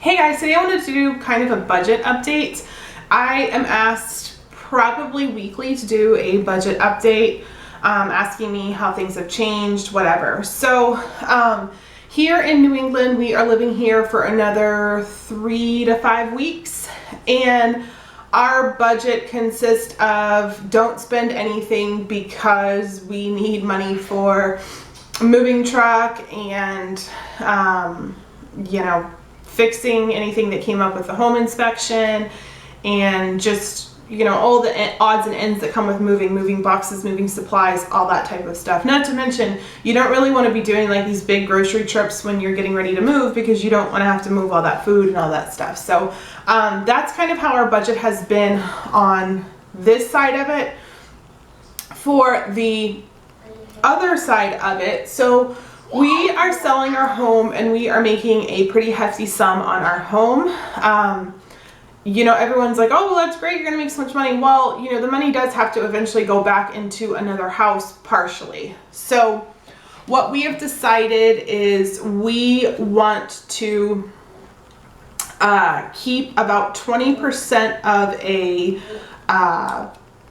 Hey guys, today I wanted to do kind of a budget update. I am asked probably weekly to do a budget update, asking me how things have changed, whatever. So here in New England, we are living here for another 3 to 5 weeks, and our budget consists of don't spend anything because we need money for a moving truck and fixing anything that came up with the home inspection, and just all the odds and ends that come with moving boxes, moving supplies, all that type of stuff. Not to mention, you don't really want to be doing like these big grocery trips when you're getting ready to move, because you don't want to have to move all that food and all that stuff. So that's kind of how our budget has been on this side of it. For the other side of it, so we are selling our home and we are making a pretty hefty sum on our home. Everyone's like, oh, well, that's great, you're gonna make so much money. Well, the money does have to eventually go back into another house partially. So what we have decided is we want to keep about 20% of a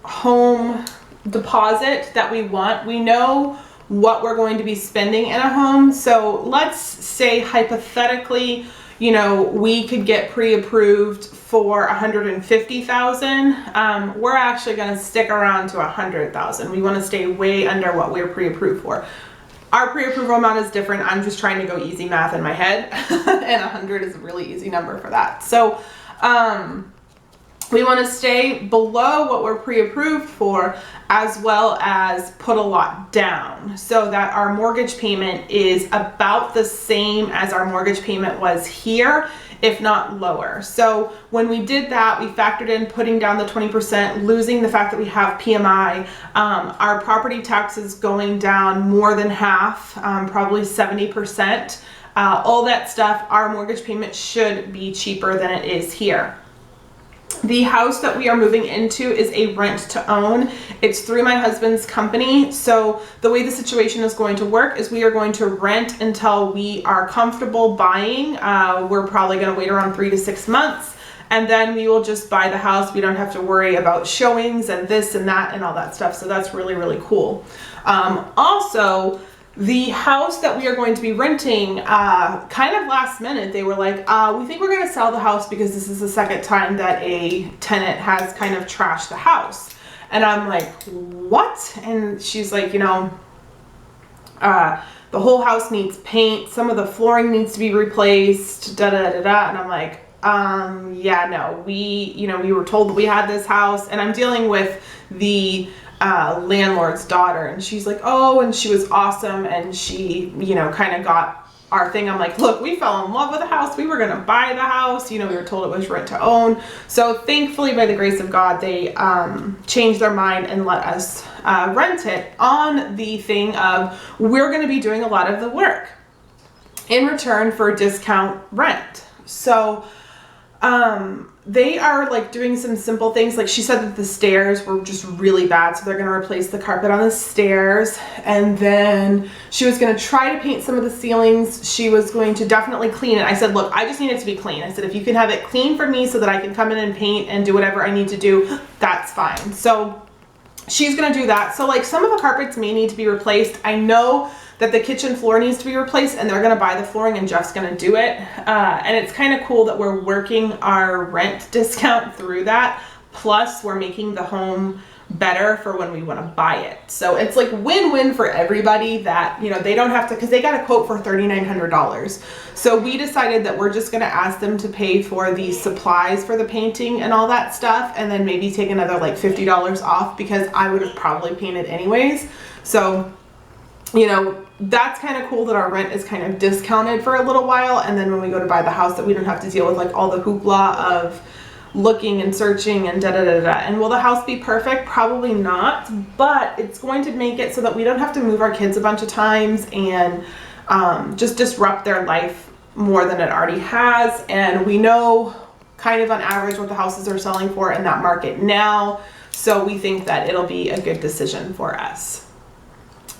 home deposit that we want. We know what we're going to be spending in a home. So let's say hypothetically, we could get pre-approved for $150,000. We're actually going to stick around to $100,000. We want to stay way under what we're pre-approved for. Our pre-approval amount is different. I'm just trying to go easy math in my head, and 100 is a really easy number for that. So we want to stay below what we're pre-approved for, as well as put a lot down, so that our mortgage payment is about the same as our mortgage payment was here, if not lower. So when we did that, we factored in putting down the 20%, losing the fact that we have PMI, our property taxes going down more than half, probably 70%, all that stuff. Our mortgage payment should be cheaper than it is here. The house that we are moving into is a rent to own. It's through my husband's company. So the way the situation is going to work is we are going to rent until we are comfortable buying. We're probably going to wait around 3 to 6 months, and then we will just buy the house. We don't have to worry about showings and this and that and all that stuff. So that's really, really cool. Also, the house that we are going to be renting, kind of last minute, they were like, we think we're going to sell the house because this is the second time that a tenant has kind of trashed the house. And I'm like, what? And she's like, the whole house needs paint. Some of the flooring needs to be replaced, da da da da. And I'm like, yeah, no, we were told that we had this house, and I'm dealing with the landlord's daughter, and she's like, oh, and she was awesome, and she kind of got our thing. I'm like, look, we fell in love with the house, we were gonna buy the house, we were told it was rent to own. So thankfully, by the grace of God, they changed their mind and let us rent it on the thing of we're gonna be doing a lot of the work in return for discount rent. So they are like doing some simple things. Like, she said that the stairs were just really bad, so they're going to replace the carpet on the stairs, and then she was going to try to paint some of the ceilings. She was going to definitely clean it. I said, look, I just need it to be clean. I said, if you can have it clean for me so that I can come in and paint and do whatever I need to do, that's fine. So she's going to do that. So like, some of the carpets may need to be replaced. I know that the kitchen floor needs to be replaced, and they're going to buy the flooring and Jeff's going to do it. And it's kind of cool that we're working our rent discount through that. Plus we're making the home better for when we want to buy it. So it's like win-win for everybody that, they don't have to, because they got a quote for $3,900. So we decided that we're just going to ask them to pay for the supplies for the painting and all that stuff, and then maybe take another like $50 off, because I would have probably painted anyways. So that's kind of cool that our rent is kind of discounted for a little while, and then when we go to buy the house, that we don't have to deal with like all the hoopla of looking and searching and da da da da. And will the house be perfect? Probably not, but it's going to make it so that we don't have to move our kids a bunch of times and just disrupt their life more than it already has. And we know kind of on average what the houses are selling for in that market now, so we think that it'll be a good decision for us.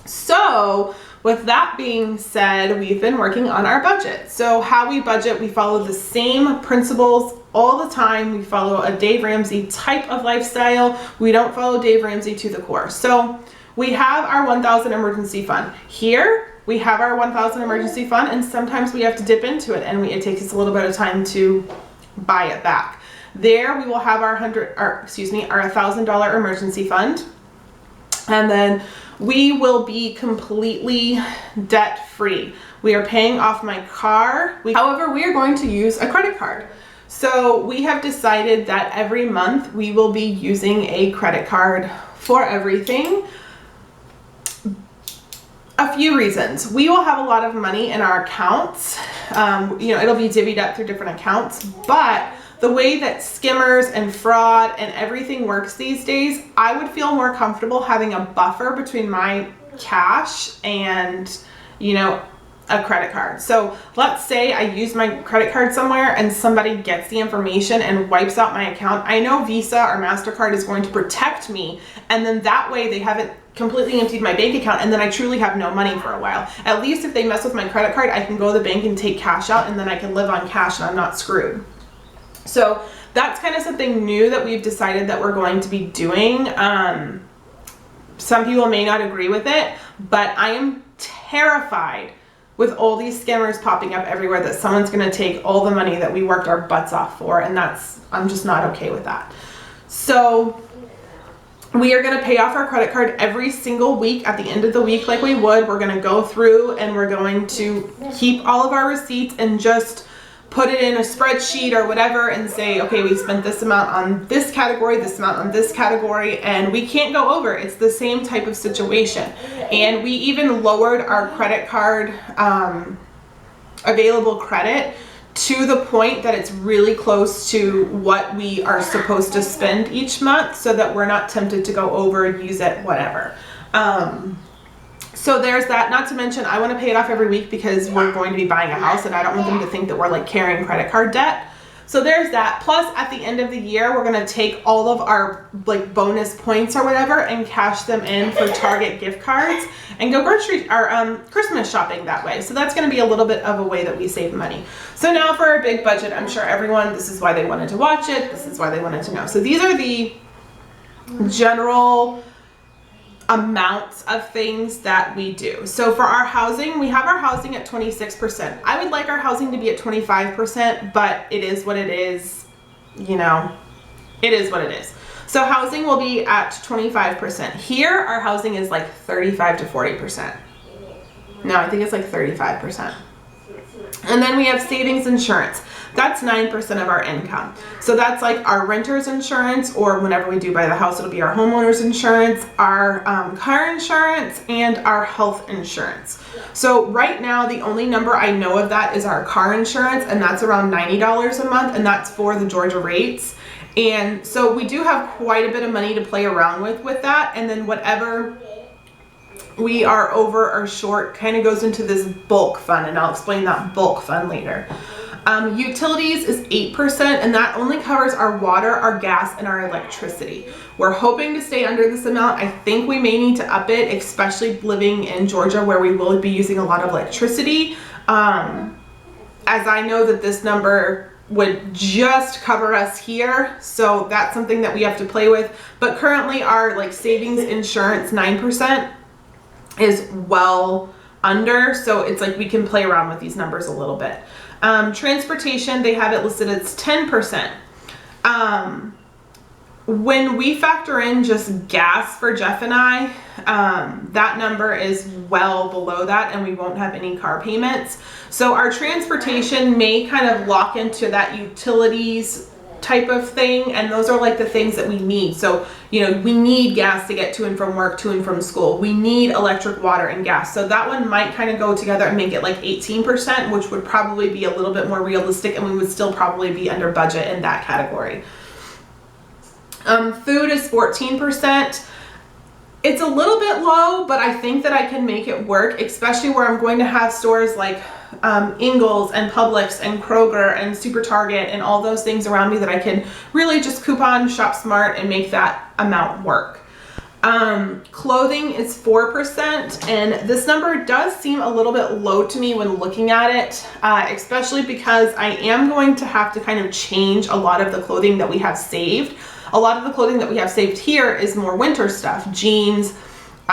So with that being said, we've been working on our budget. So how we budget, we follow the same principles all the time. We follow a Dave Ramsey type of lifestyle. We don't follow Dave Ramsey to the core. So we have our 1,000 emergency fund. Here we have our 1,000 emergency fund, and sometimes we have to dip into it, and it takes us a little bit of time to buy it back. There we will have our $1,000 emergency fund, and then we will be completely debt free. We are paying off my car. However, we are going to use a credit card. So we have decided that every month we will be using a credit card for everything. A few reasons. We will have a lot of money in our accounts. It'll be divvied up through different accounts, but the way that skimmers and fraud and everything works these days, I would feel more comfortable having a buffer between my cash and, a credit card. So let's say I use my credit card somewhere and somebody gets the information and wipes out my account. I know Visa or MasterCard is going to protect me, and then that way they haven't completely emptied my bank account, and then I truly have no money for a while. At least if they mess with my credit card, I can go to the bank and take cash out, and then I can live on cash and I'm not screwed. So that's kind of something new that we've decided that we're going to be doing. Some people may not agree with it, but I am terrified with all these scammers popping up everywhere that someone's going to take all the money that we worked our butts off for, and I'm just not okay with that. So we are going to pay off our credit card every single week at the end of the week like we would. We're going to go through and we're going to keep all of our receipts and just put it in a spreadsheet or whatever and say, okay, we spent this amount on this category, this amount on this category, and we can't go over. It's the same type of situation. And we even lowered our credit card available credit to the point that it's really close to what we are supposed to spend each month, so that we're not tempted to go over, use it, whatever. So there's that. Not to mention, I want to pay it off every week because we're going to be buying a house, and I don't want them to think that we're like carrying credit card debt. So there's that. Plus, at the end of the year, we're going to take all of our like bonus points or whatever and cash them in for Target gift cards and go Christmas shopping that way. So that's going to be a little bit of a way that we save money. So now for our big budget, I'm sure everyone, this is why they wanted to watch it. This is why they wanted to know. So these are the general amounts of things that we do. So for our housing, we have our housing at 26%. I would like our housing to be at 25%, but it is what it is. It is what it is. So housing will be at 25%. Here, our housing is like 35 to 40%. No, I think it's like 35%. And then we have savings insurance. That's 9% of our income. So that's like our renter's insurance, or whenever we do buy the house, it'll be our homeowner's insurance, our car insurance, and our health insurance. So right now, the only number I know of that is our car insurance, and that's around $90 a month, and that's for the Georgia rates. And so we do have quite a bit of money to play around with that. And then whatever we are over or short kind of goes into this bulk fund, and I'll explain that bulk fund later. Utilities is 8%, and that only covers our water, our gas, and our electricity. We're hoping to stay under this amount. I think we may need to up it, especially living in Georgia where we will be using a lot of electricity. As I know that this number would just cover us here, so that's something that we have to play with. But currently our like savings insurance 9% is well under, so it's like we can play around with these numbers a little bit. Transportation, they have it listed as 10%. When we factor in just gas for Jeff and I, that number is well below that, and we won't have any car payments. So our transportation may kind of lock into that utilities type of thing, and those are like the things that we need. So, we need gas to get to and from work, to and from school. We need electric, water, and gas. So that one might kind of go together and make it like 18%, which would probably be a little bit more realistic, and we would still probably be under budget in that category. Food is 14%. It's a little bit low, but I think that I can make it work, especially where I'm going to have stores like Ingles and Publix and Kroger and Super Target and all those things around me that I can really just coupon, shop smart, and make that amount work. Clothing is 4%, and this number does seem a little bit low to me when looking at it, especially because I am going to have to kind of change a lot of the clothing that we have saved. A lot of the clothing that we have saved here is more winter stuff, jeans,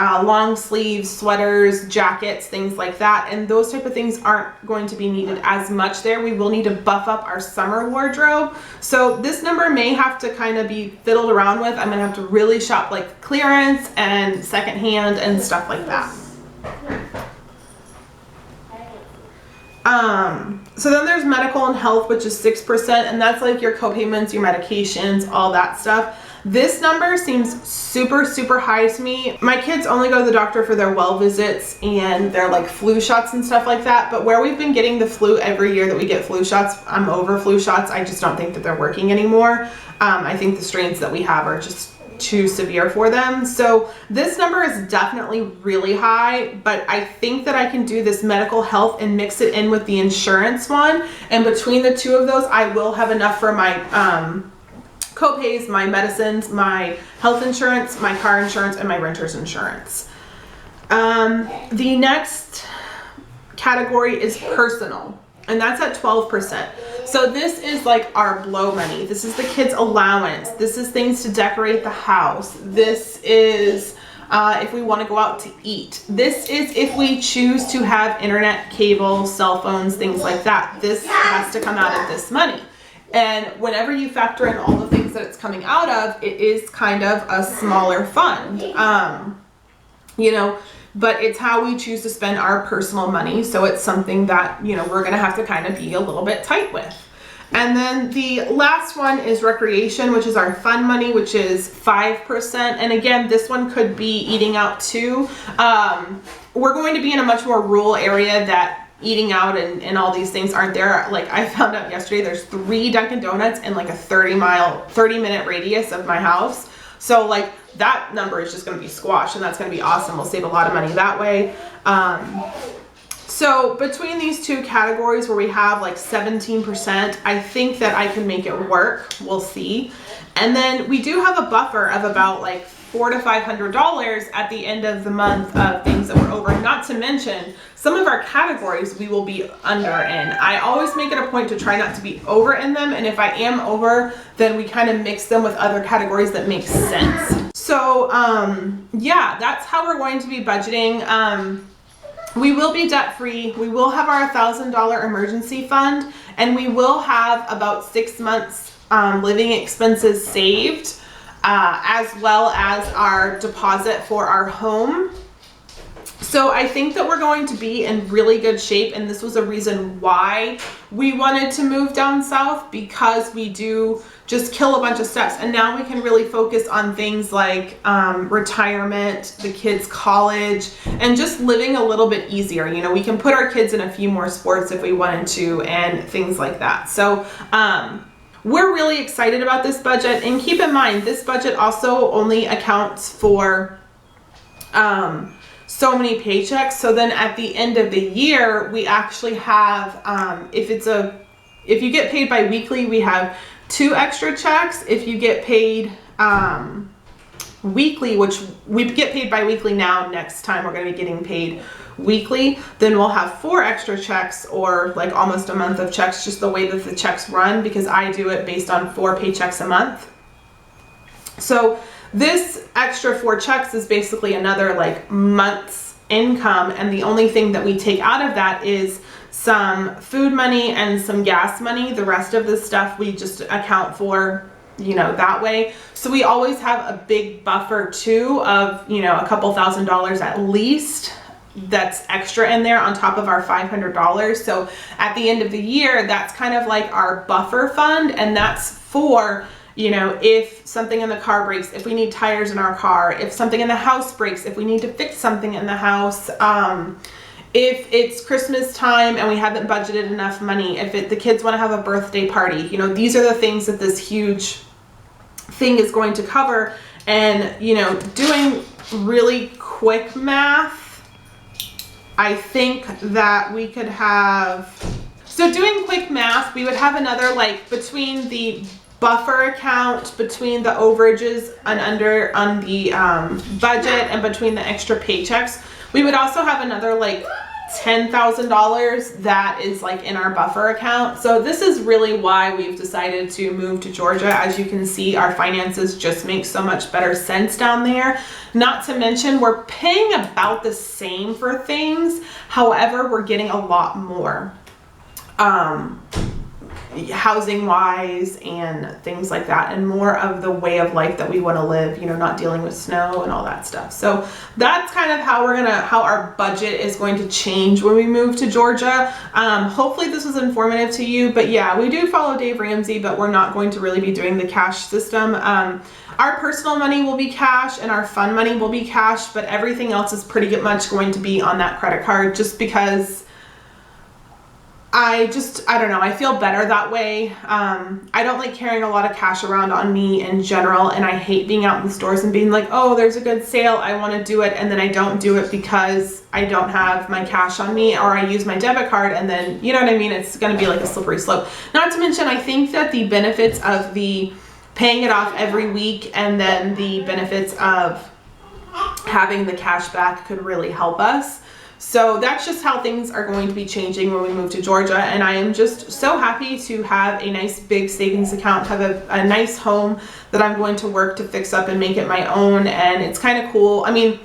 long sleeves, sweaters, jackets, things like that, and those type of things aren't going to be needed as much there. We will need to buff up our summer wardrobe, so this number may have to kind of be fiddled around with. I'm gonna have to really shop like clearance and secondhand and stuff like that. So then there's medical and health, which is 6%, and that's like your co-payments, your medications, all that stuff. This number seems super, super high to me. My kids only go to the doctor for their well visits and their like flu shots and stuff like that. But where we've been getting the flu every year that we get flu shots, I'm over flu shots. I just don't think that they're working anymore. I think the strains that we have are just too severe for them. So this number is definitely really high, but I think that I can do this medical health and mix it in with the insurance one. And between the two of those, I will have enough for my, co-pays, my medicines, my health insurance, my car insurance, and my renter's insurance. The next category is personal, and that's at 12%. So this is like our blow money. This is the kids' allowance. This is things to decorate the house. This is if we want to go out to eat. This is if we choose to have internet, cable, cell phones, things like that. This has to come out of this money. And whenever you factor in all the things that it's coming out of, it is kind of a smaller fund, you know, but it's how we choose to spend our personal money. So it's something that, you know, we're going to have to kind of be a little bit tight with. And then the last one is recreation, which is our fun money, which is 5%. And again, this one could be eating out too. We're going to be in a much more rural area that eating out and all these things aren't there. Like I found out yesterday, there's 3 Dunkin' Donuts in like a 30-minute radius of my house. So like that number is just going to be squashed, and that's going to be awesome. We'll save a lot of money that way. So between these two categories where we have like 17%, I think that I can make it work. We'll see. And then we do have a buffer of about like $400 to $500 at the end of the month of things that we're over, not to mention some of our categories we will be under in. I always make it a point to try not to be over in them, and if I am over, then we kind of mix them with other categories that make sense. So yeah, that's how we're going to be budgeting. We will be debt free. We will have our $1,000 emergency fund, and we will have about 6 months living expenses saved, as well as our deposit for our home. So I think that we're going to be in really good shape, and this was a reason why we wanted to move down south, because we do just kill a bunch of steps, and now we can really focus on things like retirement, the kids' college, and just living a little bit easier. You know, we can put our kids in a few more sports if we wanted to, and things like that. So we're really excited about this budget, and keep in mind, this budget also only accounts for so many paychecks. So then at the end of the year, we actually have, if you get paid bi-weekly, we have 2 extra checks. If you get paid weekly, which we get paid bi-weekly now, next time we're going to be getting paid weekly, then we'll have 4 extra checks, or like almost a month of checks, just the way that the checks run, because I do it based on 4 paychecks a month. So this extra 4 checks is basically another like month's income, and the only thing that we take out of that is some food money and some gas money. The rest of the stuff we just account for, you know, that way. So we always have a big buffer too of, you know, a couple $1,000s at least that's extra in there on top of our $500. So at the end of the year, that's kind of like our buffer fund, and that's for, you know, if something in the car breaks, if we need tires in our car, if something in the house breaks, if we need to fix something in the house, if it's Christmas time and we haven't budgeted enough money, if the kids want to have a birthday party, you know, these are the things that this huge thing is going to cover. And, you know, doing really quick math, I think that we could have, so doing quick math, we would have another, like, between the buffer account between the overages and under on the budget and between the extra paychecks. We would also have another like $10,000 that is like in our buffer account. So this is really why we've decided to move to Georgia. As you can see, our finances just make so much better sense down there. Not to mention we're paying about the same for things. However, we're getting a lot more housing wise and things like that, and more of the way of life that we want to live, you know, not dealing with snow and all that stuff. So that's kind of how how our budget is going to change when we move to Georgia. Hopefully this was informative to you, but yeah, we do follow Dave Ramsey, but we're not going to really be doing the cash system. Our personal money will be cash and our fund money will be cash, but everything else is pretty much going to be on that credit card, just because I don't know, I feel better that way. I don't like carrying a lot of cash around on me in general, and I hate being out in the stores and being like, oh, there's a good sale, I want to do it, and then I don't do it because I don't have my cash on me, or I use my debit card, and then, you know what I mean, it's going to be like a slippery slope. Not to mention, I think that the benefits of the paying it off every week and then the benefits of having the cash back could really help us. So that's just how things are going to be changing when we move to Georgia, and I am just so happy to have a nice big savings account, have a nice home that I'm going to work to fix up and make it my own. And it's kind of cool. I mean,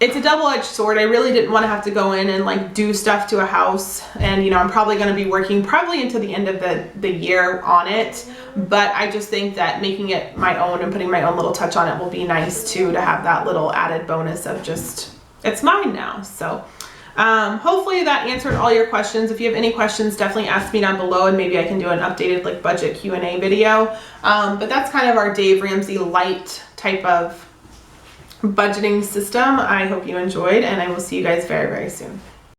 it's a double-edged sword. I really didn't want to have to go in and like do stuff to a house, and you know, I'm probably going to be working probably into the end of the year on it, but I just think that making it my own and putting my own little touch on it will be nice too, to have that little added bonus of just, it's mine now. So hopefully that answered all your questions. If you have any questions, definitely ask me down below, and maybe I can do an updated like budget Q&A video. But that's kind of our Dave Ramsey Lite type of budgeting system. I hope you enjoyed, and I will see you guys very, very soon.